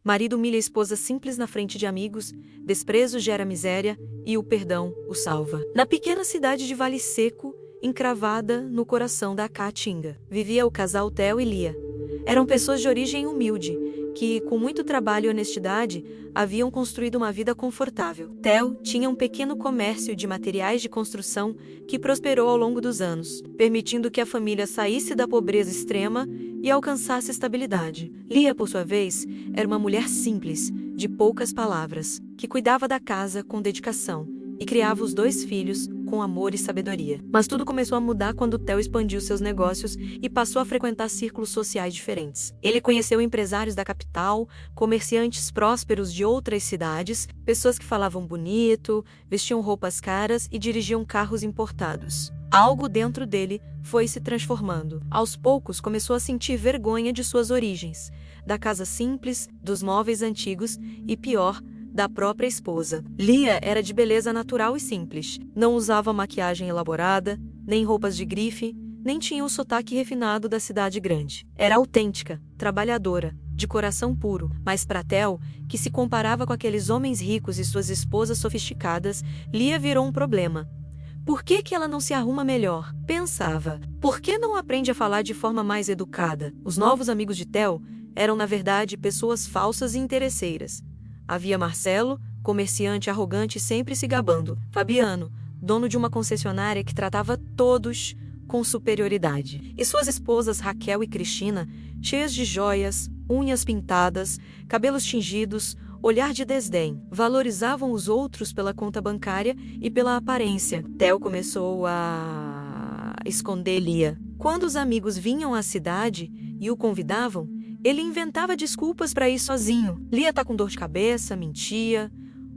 Marido humilha a esposa simples na frente de amigos, desprezo gera miséria e o perdão o salva. Na pequena cidade de Vale Seco, encravada no coração da Caatinga, vivia o casal Theo e Lia. Eram pessoas de origem humilde, que, com muito trabalho e honestidade, haviam construído uma vida confortável. Theo tinha um pequeno comércio de materiais de construção que prosperou ao longo dos anos, permitindo que a família saísse da pobreza extrema e alcançasse estabilidade. Lia, por sua vez, era uma mulher simples, de poucas palavras, que cuidava da casa com dedicação e criava os 2 filhos com amor e sabedoria. Mas tudo começou a mudar quando Theo expandiu seus negócios e passou a frequentar círculos sociais diferentes. Ele conheceu empresários da capital, comerciantes prósperos de outras cidades, pessoas que falavam bonito, vestiam roupas caras e dirigiam carros importados. Algo dentro dele foi se transformando. Aos poucos, começou a sentir vergonha de suas origens, da casa simples, dos móveis antigos e, pior, da própria esposa. Lia era de beleza natural e simples. Não usava maquiagem elaborada, nem roupas de grife, nem tinha o sotaque refinado da cidade grande. Era autêntica, trabalhadora, de coração puro. Mas para Theo, que se comparava com aqueles homens ricos e suas esposas sofisticadas, Lia virou um problema. Por que ela não se arruma melhor? Pensava. Por que não aprende a falar de forma mais educada? Os novos amigos de Theo eram, na verdade, pessoas falsas e interesseiras. Havia Marcelo, comerciante arrogante sempre se gabando. Fabiano, dono de uma concessionária que tratava todos com superioridade. E suas esposas Raquel e Cristina, cheias de joias, unhas pintadas, cabelos tingidos, olhar de desdém. Valorizavam os outros pela conta bancária e pela aparência. Theo começou a esconder Lia. Quando os amigos vinham à cidade e o convidavam, ele inventava desculpas para ir sozinho. Lia tá com dor de cabeça, mentia,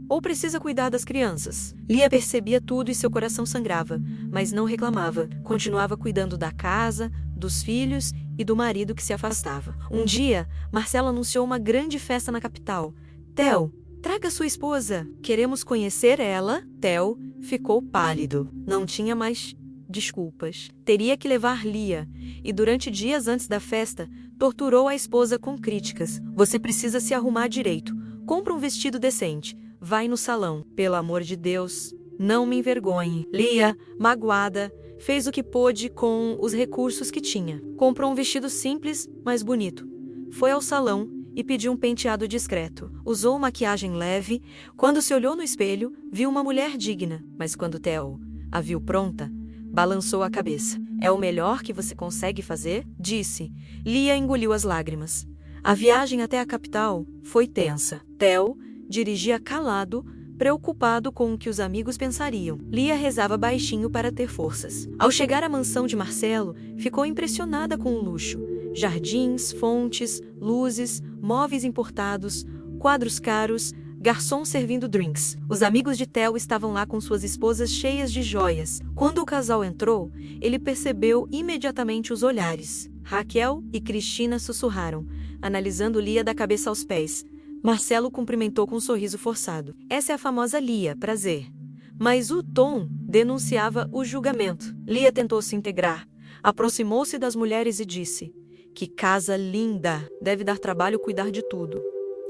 ou precisa cuidar das crianças. Lia percebia tudo e seu coração sangrava, mas não reclamava. Continuava cuidando da casa, dos filhos e do marido que se afastava. Um dia, Marcelo anunciou uma grande festa na capital. Theo, traga sua esposa. Queremos conhecer ela. Theo ficou pálido. Não tinha mais desculpas. Teria que levar Lia, e durante dias antes da festa, torturou a esposa com críticas. Você precisa se arrumar direito. Compra um vestido decente. Vai no salão. Pelo amor de Deus, não me envergonhe. Lia, magoada, fez o que pôde com os recursos que tinha. Comprou um vestido simples, mas bonito. Foi ao salão e pediu um penteado discreto. Usou maquiagem leve. Quando se olhou no espelho, viu uma mulher digna. Mas quando Theo a viu pronta, balançou a cabeça. É o melhor que você consegue fazer? Disse. Lia engoliu as lágrimas. A viagem até a capital foi tensa. Theo dirigia calado, preocupado com o que os amigos pensariam. Lia rezava baixinho para ter forças. Ao chegar à mansão de Marcelo, ficou impressionada com o luxo. Jardins, fontes, luzes, móveis importados, quadros caros, garçom servindo drinks. Os amigos de Theo estavam lá com suas esposas cheias de joias. Quando o casal entrou, ele percebeu imediatamente os olhares. Raquel e Cristina sussurraram, analisando Lia da cabeça aos pés. Marcelo cumprimentou com um sorriso forçado. Essa é a famosa Lia, prazer. Mas o tom denunciava o julgamento. Lia tentou se integrar. Aproximou-se das mulheres e disse: que casa linda! Deve dar trabalho cuidar de tudo.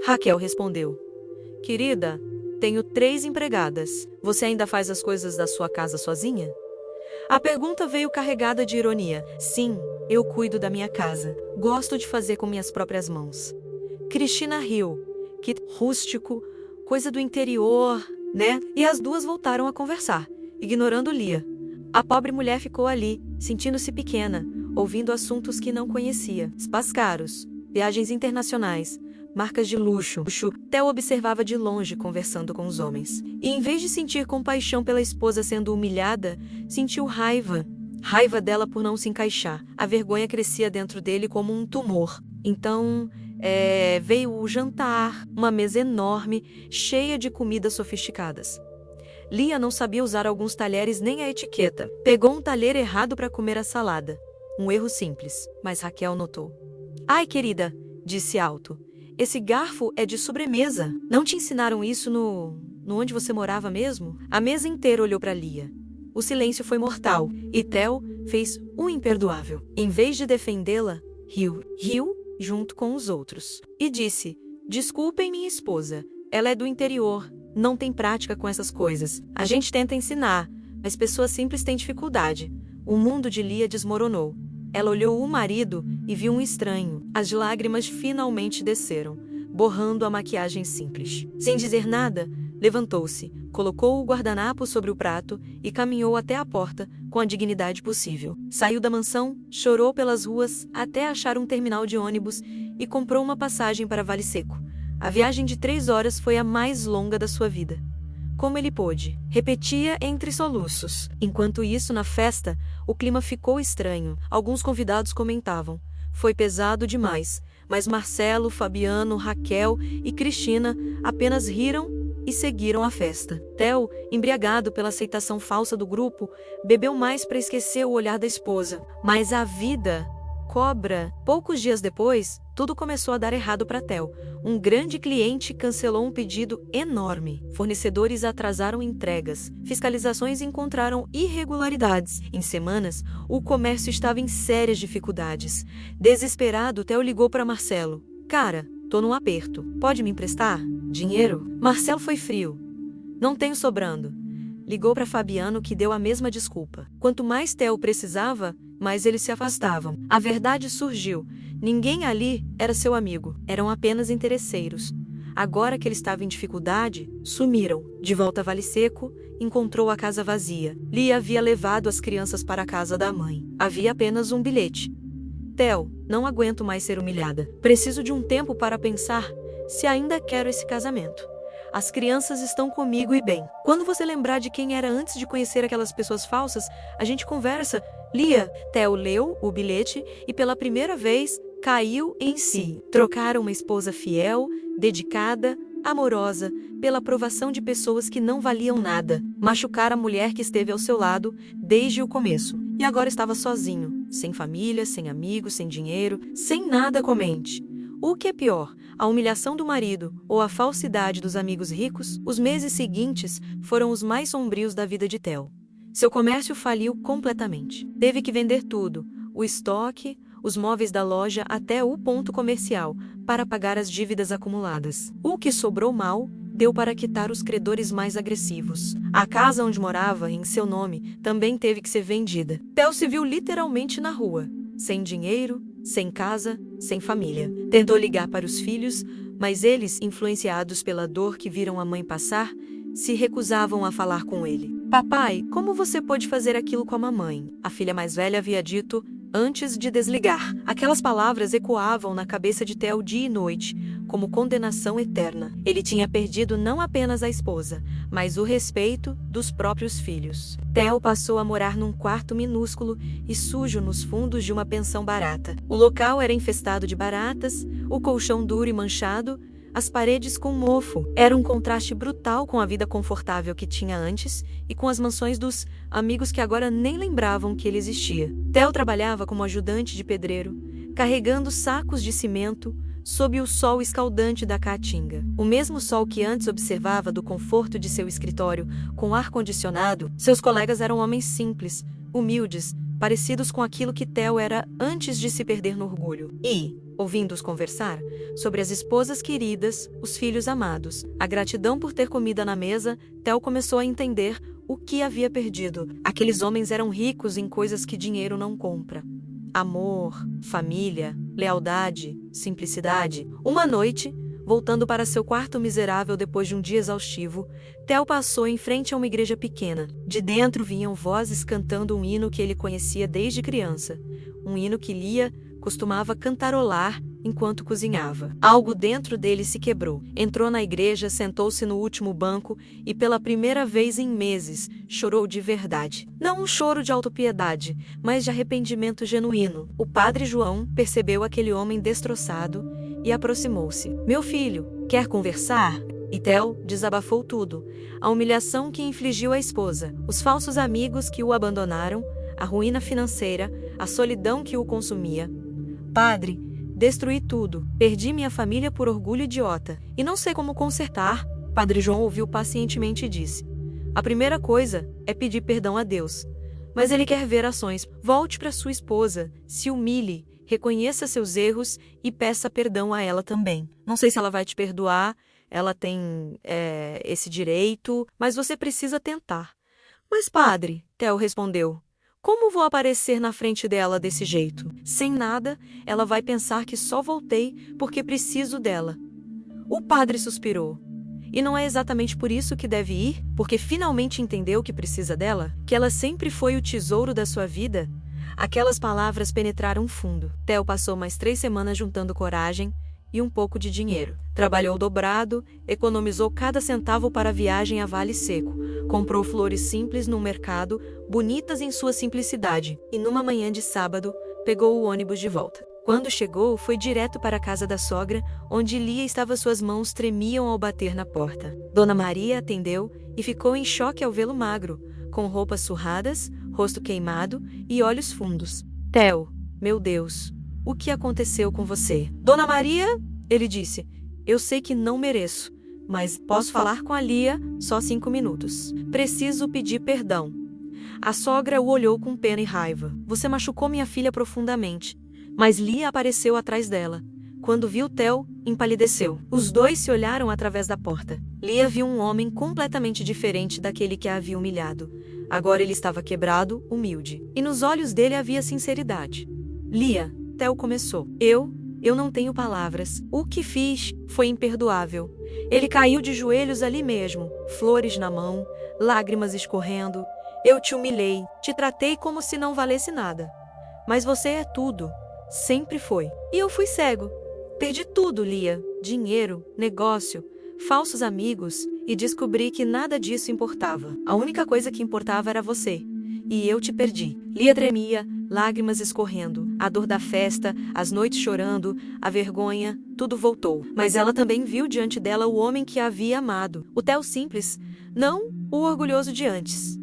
Raquel respondeu: querida, tenho 3 empregadas. Você ainda faz as coisas da sua casa sozinha? A pergunta veio carregada de ironia. Sim, eu cuido da minha casa. Gosto de fazer com minhas próprias mãos. Cristina riu. Que rústico, coisa do interior, né? E as duas voltaram a conversar, ignorando Lia. A pobre mulher ficou ali, sentindo-se pequena, ouvindo assuntos que não conhecia. Spas caros, viagens internacionais, marcas de luxo. Theo observava de longe conversando com os homens. E em vez de sentir compaixão pela esposa sendo humilhada, sentiu raiva. Raiva dela por não se encaixar. A vergonha crescia dentro dele como um tumor. Então, veio o jantar, uma mesa enorme, cheia de comidas sofisticadas. Lia não sabia usar alguns talheres nem a etiqueta. Pegou um talher errado para comer a salada. Um erro simples, mas Raquel notou. Ai, querida, disse alto. Esse garfo é de sobremesa. Não te ensinaram isso no onde você morava mesmo? A mesa inteira olhou para Lia. O silêncio foi mortal, e Theo fez o imperdoável. Em vez de defendê-la, riu junto com os outros. E disse, Desculpem minha esposa. Ela é do interior, não tem prática com essas coisas. A gente tenta ensinar, mas pessoas simples têm dificuldade. O mundo de Lia desmoronou. Ela olhou o marido e viu um estranho. As lágrimas finalmente desceram, borrando a maquiagem simples. Sem dizer nada, levantou-se, colocou o guardanapo sobre o prato e caminhou até a porta com a dignidade possível. Saiu da mansão, chorou pelas ruas até achar um terminal de ônibus e comprou uma passagem para Vale Seco. A viagem de 3 horas foi a mais longa da sua vida. Como ele pôde? Repetia entre soluços. Enquanto isso, na festa, o clima ficou estranho. Alguns convidados comentavam: foi pesado demais, mas Marcelo, Fabiano, Raquel e Cristina apenas riram e seguiram a festa. Theo, embriagado pela aceitação falsa do grupo, bebeu mais para esquecer o olhar da esposa. Mas a vida cobra. Poucos dias depois, tudo começou a dar errado para Theo. Um grande cliente cancelou um pedido enorme. Fornecedores atrasaram entregas. Fiscalizações encontraram irregularidades. Em semanas, o comércio estava em sérias dificuldades. Desesperado, Theo ligou para Marcelo. Cara, tô num aperto. Pode me emprestar? Dinheiro? Marcelo foi frio. Não tenho sobrando. Ligou para Fabiano, que deu a mesma desculpa. Quanto mais Theo precisava, mais eles se afastavam. A verdade surgiu. Ninguém ali era seu amigo. Eram apenas interesseiros. Agora que ele estava em dificuldade, sumiram. De volta a Vale Seco, encontrou a casa vazia. Lia havia levado as crianças para a casa da mãe. Havia apenas um bilhete. Theo, não aguento mais ser humilhada. Preciso de um tempo para pensar se ainda quero esse casamento. As crianças estão comigo e bem. Quando você lembrar de quem era antes de conhecer aquelas pessoas falsas, a gente conversa. Lia. Theo leu o bilhete e pela primeira vez caiu em si. Trocaram uma esposa fiel, dedicada, amorosa, pela aprovação de pessoas que não valiam nada. Machucar a mulher que esteve ao seu lado desde o começo. E agora estava sozinho, sem família, sem amigos, sem dinheiro, sem nada com mente. O que é pior, a humilhação do marido ou a falsidade dos amigos ricos? Os meses seguintes foram os mais sombrios da vida de Theo. Seu comércio faliu completamente. Teve que vender tudo, o estoque, os móveis da loja até o ponto comercial, para pagar as dívidas acumuladas. O que sobrou mal, deu para quitar os credores mais agressivos. A casa onde morava, em seu nome, também teve que ser vendida. Theo se viu literalmente na rua, sem dinheiro, sem casa, sem família. Tentou ligar para os filhos, mas eles, influenciados pela dor que viram a mãe passar, se recusavam a falar com ele. Papai, como você pôde fazer aquilo com a mamãe? A filha mais velha havia dito antes de desligar. Aquelas palavras ecoavam na cabeça de Theo dia e noite, como condenação eterna. Ele tinha perdido não apenas a esposa, mas o respeito dos próprios filhos. Theo passou a morar num quarto minúsculo e sujo nos fundos de uma pensão barata. O local era infestado de baratas, o colchão duro e manchado, as paredes com mofo. Era um contraste brutal com a vida confortável que tinha antes e com as mansões dos amigos que agora nem lembravam que ele existia. Theo trabalhava como ajudante de pedreiro, carregando sacos de cimento sob o sol escaldante da Caatinga. O mesmo sol que antes observava do conforto de seu escritório com ar-condicionado. Seus colegas eram homens simples, humildes, parecidos com aquilo que Theo era antes de se perder no orgulho. E, ouvindo-os conversar sobre as esposas queridas, os filhos amados, a gratidão por ter comida na mesa, Theo começou a entender o que havia perdido. Aqueles homens eram ricos em coisas que dinheiro não compra. Amor, família, lealdade, simplicidade. Uma noite, voltando para seu quarto miserável depois de um dia exaustivo, Theo passou em frente a uma igreja pequena. De dentro vinham vozes cantando um hino que ele conhecia desde criança. Um hino que Lia costumava cantarolar enquanto cozinhava. Algo dentro dele se quebrou. Entrou na igreja, sentou-se no último banco e, pela primeira vez em meses, chorou de verdade. Não um choro de autopiedade, mas de arrependimento genuíno. O padre João percebeu aquele homem destroçado e aproximou-se. "Meu filho, quer conversar?" E Theo desabafou tudo. A humilhação que infligiu à esposa, os falsos amigos que o abandonaram, a ruína financeira, a solidão que o consumia. "Padre, destruí tudo. Perdi minha família por orgulho idiota. E não sei como consertar." Padre João ouviu pacientemente e disse: "A primeira coisa é pedir perdão a Deus. Mas ele quer ver ações. Volte para sua esposa, se humilhe, reconheça seus erros e peça perdão a ela também. Não sei se ela vai te perdoar, ela tem esse direito, mas você precisa tentar. Mas, padre, Theo respondeu, como vou aparecer na frente dela desse jeito? Sem nada, ela vai pensar que só voltei porque preciso dela. O padre suspirou. E não é exatamente por isso que deve ir, porque finalmente entendeu que precisa dela, que ela sempre foi o tesouro da sua vida? Aquelas palavras penetraram fundo. Theo passou mais 3 semanas juntando coragem e um pouco de dinheiro. Trabalhou dobrado, economizou cada centavo para a viagem a Vale Seco, comprou flores simples no mercado, bonitas em sua simplicidade, e numa manhã de sábado, pegou o ônibus de volta. Quando chegou, foi direto para a casa da sogra, onde Lia estava, suas mãos tremiam ao bater na porta. Dona Maria atendeu e ficou em choque ao vê-lo magro, com roupas surradas, rosto queimado e olhos fundos. Theo, meu Deus, o que aconteceu com você? Dona Maria, ele disse, eu sei que não mereço, mas posso falar com a Lia só 5 minutos. Preciso pedir perdão. A sogra o olhou com pena e raiva. Você machucou minha filha profundamente. Mas Lia apareceu atrás dela. Quando viu Theo, empalideceu. Os dois se olharam através da porta. Lia viu um homem completamente diferente daquele que a havia humilhado. Agora ele estava quebrado, humilde. E nos olhos dele havia sinceridade. Lia, Theo começou. Eu não tenho palavras. O que fiz foi imperdoável. Ele caiu de joelhos ali mesmo, flores na mão, lágrimas escorrendo. Eu te humilhei, te tratei como se não valesse nada. Mas você é tudo. Sempre foi. E eu fui cego. Perdi tudo, Lia. Dinheiro, negócio, falsos amigos, e descobri que nada disso importava. A única coisa que importava era você. E eu te perdi. Lia tremia, lágrimas escorrendo. A dor da festa, as noites chorando, a vergonha, tudo voltou. Mas ela também viu diante dela o homem que a havia amado. O Theo simples, não o orgulhoso de antes.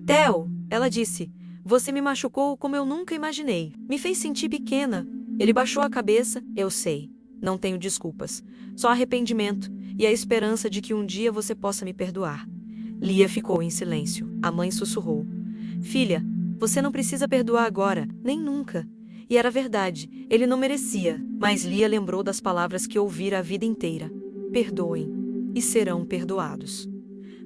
Theo, ela disse, você me machucou como eu nunca imaginei. Me fez sentir pequena. Ele baixou a cabeça. Eu sei. Não tenho desculpas. Só arrependimento e a esperança de que um dia você possa me perdoar. Lia ficou em silêncio. A mãe sussurrou. Filha, você não precisa perdoar agora, nem nunca. E era verdade. Ele não merecia. Mas Lia lembrou das palavras que ouvira a vida inteira. Perdoem e serão perdoados.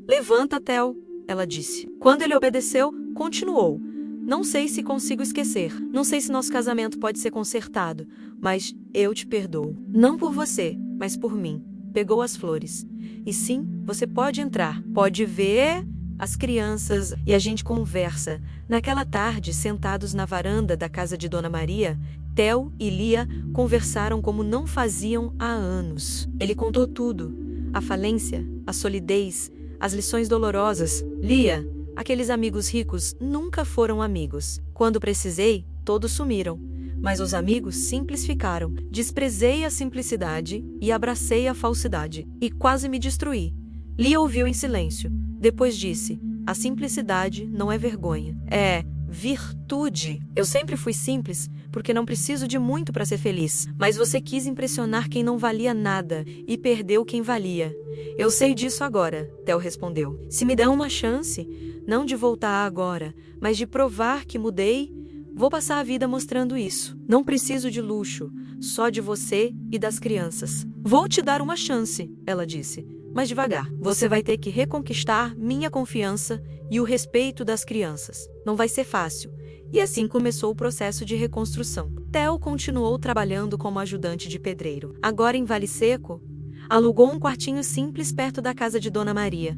Levanta, Theo, ela disse. Quando ele obedeceu, continuou. Não sei se consigo esquecer. Não sei se nosso casamento pode ser consertado. Mas eu te perdoo. Não por você, mas por mim. Pegou as flores. E sim, você pode entrar. Pode ver as crianças e a gente conversa. Naquela tarde, sentados na varanda da casa de Dona Maria, Theo e Lia conversaram como não faziam há anos. Ele contou tudo. A falência, a solidez, as lições dolorosas. Lia, aqueles amigos ricos nunca foram amigos. Quando precisei, todos sumiram. Mas os amigos simples ficaram. Desprezei a simplicidade e abracei a falsidade. E quase me destruí. Lia ouviu em silêncio. Depois disse, a simplicidade não é vergonha. É virtude. Eu sempre fui simples, porque não preciso de muito para ser feliz. Mas você quis impressionar quem não valia nada e perdeu quem valia. Eu sei disso agora, Theo respondeu. Se me der uma chance, não de voltar agora, mas de provar que mudei, vou passar a vida mostrando isso. Não preciso de luxo, só de você e das crianças. Vou te dar uma chance, ela disse. Mas devagar. Você vai ter que reconquistar minha confiança e o respeito das crianças. Não vai ser fácil. E assim começou o processo de reconstrução. Theo continuou trabalhando como ajudante de pedreiro. Agora em Vale Seco, alugou um quartinho simples perto da casa de Dona Maria.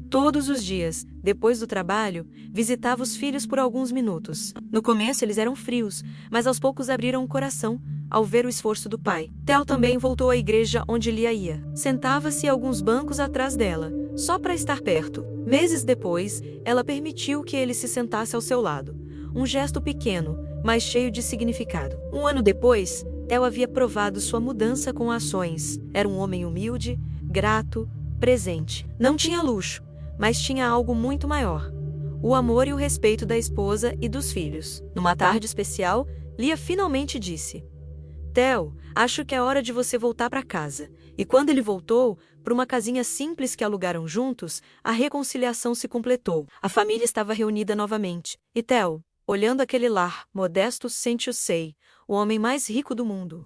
Todos os dias, depois do trabalho, visitava os filhos por alguns minutos. No começo eles eram frios, mas aos poucos abriram o coração ao ver o esforço do pai. Theo também voltou à igreja onde Lia ia. Sentava-se alguns bancos atrás dela, só para estar perto. Meses depois, ela permitiu que ele se sentasse ao seu lado. Um gesto pequeno, mas cheio de significado. Um ano depois, Theo havia provado sua mudança com ações. Era um homem humilde, grato, presente. Não tinha luxo, mas tinha algo muito maior: o amor e o respeito da esposa e dos filhos. Numa tarde especial, Lia finalmente disse: Theo, acho que é hora de você voltar para casa. E quando ele voltou, para uma casinha simples que alugaram juntos, a reconciliação se completou. A família estava reunida novamente. E Theo, olhando aquele lar modesto, sente-o sei, o homem mais rico do mundo.